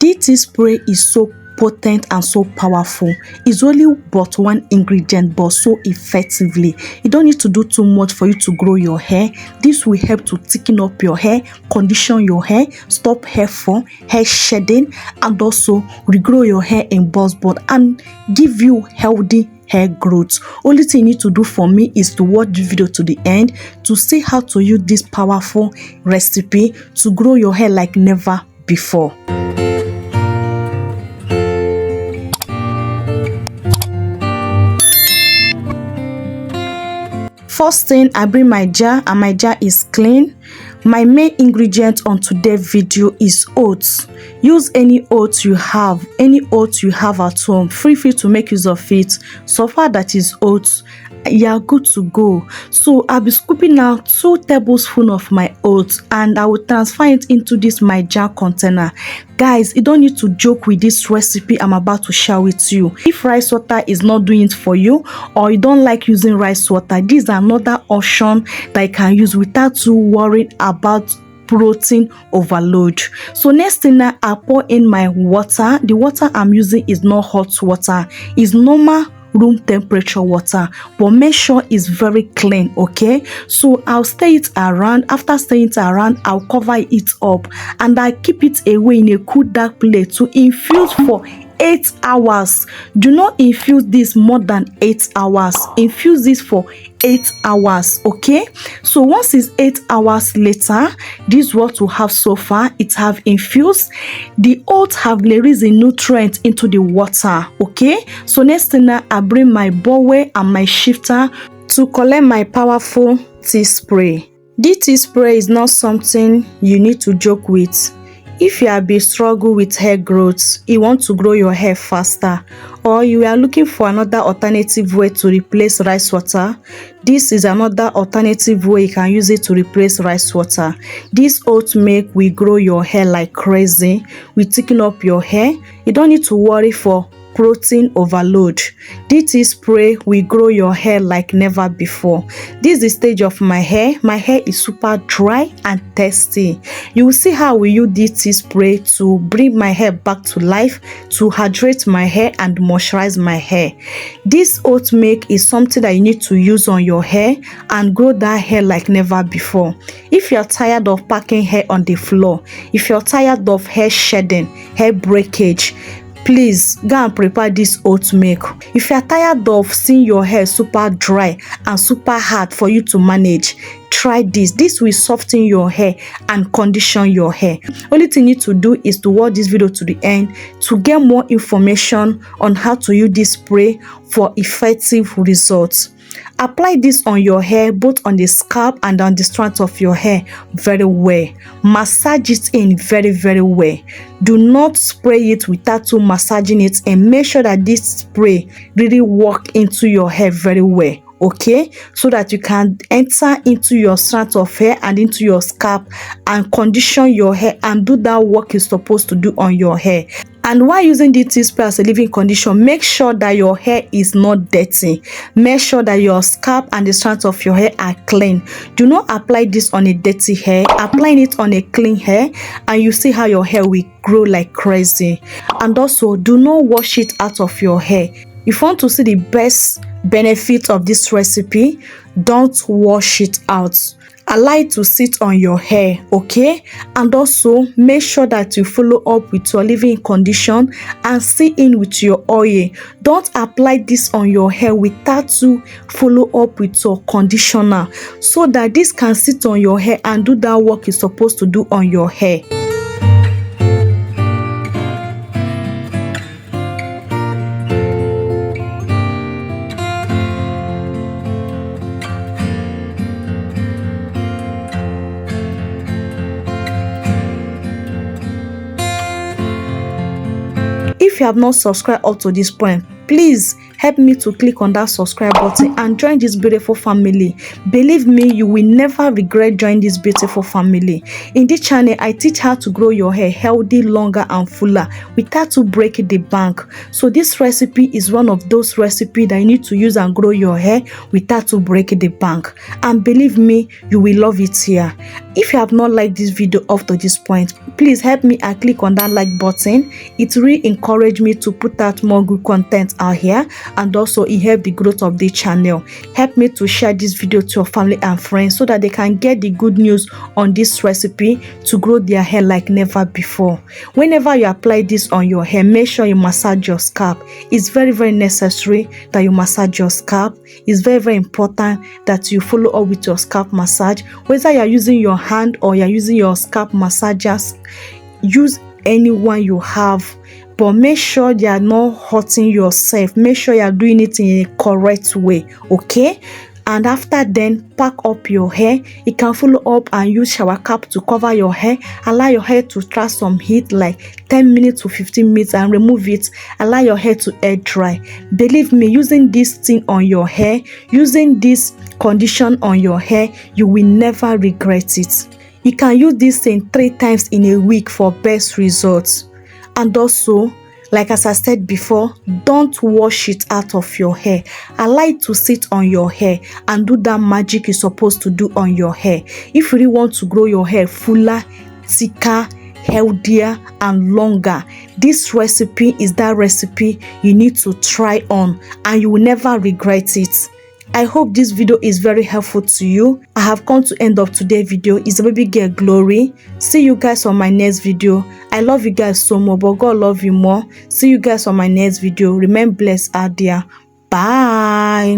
This tea spray is so potent and so powerful. It's only but one ingredient, but so effectively. You don't need to do too much for you to grow your hair. This will help to thicken up your hair, condition your hair, stop hair fall, hair shedding, and also regrow your hair in buzz bud and give you healthy hair growth. Only thing you need to do for me is to watch the video to the end to see how to use this powerful recipe to grow your hair like never before. First thing, I bring my jar, and my jar is clean. My main ingredient on today's video is oats. Use any oats you have, at home. Feel free to make use of it. So far that is oats, you are good to go. So I'll be scooping out 2 tablespoons of my oats and I will transfer it into this my jar container. Guys, you don't need to joke with this recipe I'm about to share with you. If rice water is not doing it for you, or you don't like using rice water, this is another option that you can use without you worrying about protein overload. So next thing, now I pour in my water. The water I'm using is not hot water, it's normal room temperature water, but make sure it's very clean. Okay, so I'll stir it around. After stirring it around, I'll cover it up and I keep it away in a cool dark place to infuse for 8 hours. Do not infuse this more than 8 hours. Infuse this for 8 hours. Okay, so once it's 8 hours later, this is what we have so far. It have infused. The oats have released the nutrients into the water. Okay, so next thing, now I bring my bowl and my shifter to collect my powerful tea spray. This tea spray is not something you need to joke with. If you have been struggling with hair growth, you want to grow your hair faster, or you are looking for another alternative way to replace rice water, this is another alternative way you can use it to replace rice water. This oat milk will grow your hair like crazy, will thicken up your hair. You don't need to worry for protein overload. This tea spray will grow your hair like never before. This is the stage of my hair. My hair is super dry and thirsty. You will see how we use this tea spray to bring my hair back to life, to hydrate my hair and moisturize my hair. This oat milk is something that you need to use on your hair and grow that hair like never before. If you're tired of packing hair on the floor, if you're tired of hair shedding, hair breakage, please go and prepare this oat milk. If you are tired of seeing your hair super dry and super hard for you to manage, try this. This will soften your hair and condition your hair. Only thing you need to do is to watch this video to the end to get more information on how to use this spray for effective results. Apply this on your hair, both on the scalp and on the strands of your hair very well. Massage it in very well. Do not spray it without you massaging it, and make sure that this spray really work into your hair very well. Okay, so that you can enter into your strands of hair and into your scalp and condition your hair and do that work you're supposed to do on your hair. And while using this tea spray as a leave-in condition, make sure that your hair is not dirty. Make sure that your scalp and the strands of your hair are clean. Do not apply this on a dirty hair. Applying it on a clean hair, and you see how your hair will grow like crazy. And also, do not wash it out of your hair. If you want to see the best benefit of this recipe, don't wash it out. Allow it to sit on your hair. Okay, and also make sure that you follow up with your leave-in condition and see in with your oil. Don't apply this on your hair without you follow up with your conditioner, so that this can sit on your hair and do that work you're supposed to do on your hair. If you have not subscribed up to this point, please help me to click on that subscribe button and join this beautiful family. Believe me, you will never regret joining this beautiful family. In this channel, I teach how to grow your hair healthy, longer and fuller without to break the bank. So this recipe is one of those recipes that you need to use and grow your hair without to break the bank. And believe me, you will love it here. If you have not liked this video up to this point, please help me and click on that like button. It really encourages me to put out more good content out here, and also it helps the growth of the channel. Help me to share this video to your family and friends so that they can get the good news on this recipe to grow their hair like never before. Whenever you apply this on your hair, make sure you massage your scalp. It's very necessary that you massage your scalp. It's very important that you follow up with your scalp massage. Whether you are using your hand or you are using your scalp massagers, use anyone you have, but make sure you are not hurting yourself. Make sure you are doing it in a correct way, okay? And after then, pack up your hair. You can follow up and use shower cap to cover your hair. Allow your hair to try some heat like 10 minutes to 15 minutes and remove it. Allow your hair to air dry. Believe me, using this thing on your hair, using this condition on your hair, you will never regret it. You can use this thing 3 times in a week for best results. And also, like as I said before, don't wash it out of your hair. Allow it to sit on your hair and do that magic you're supposed to do on your hair. If you really want to grow your hair fuller, thicker, healthier and longer, this recipe is that recipe you need to try on and you will never regret it. I hope this video is very helpful to you. I have come to end of today's video. It's a baby girl Glory. See you guys on my next video. I love you guys so much, but God love you more. See you guys on my next video. Remain blessed out there. Bye.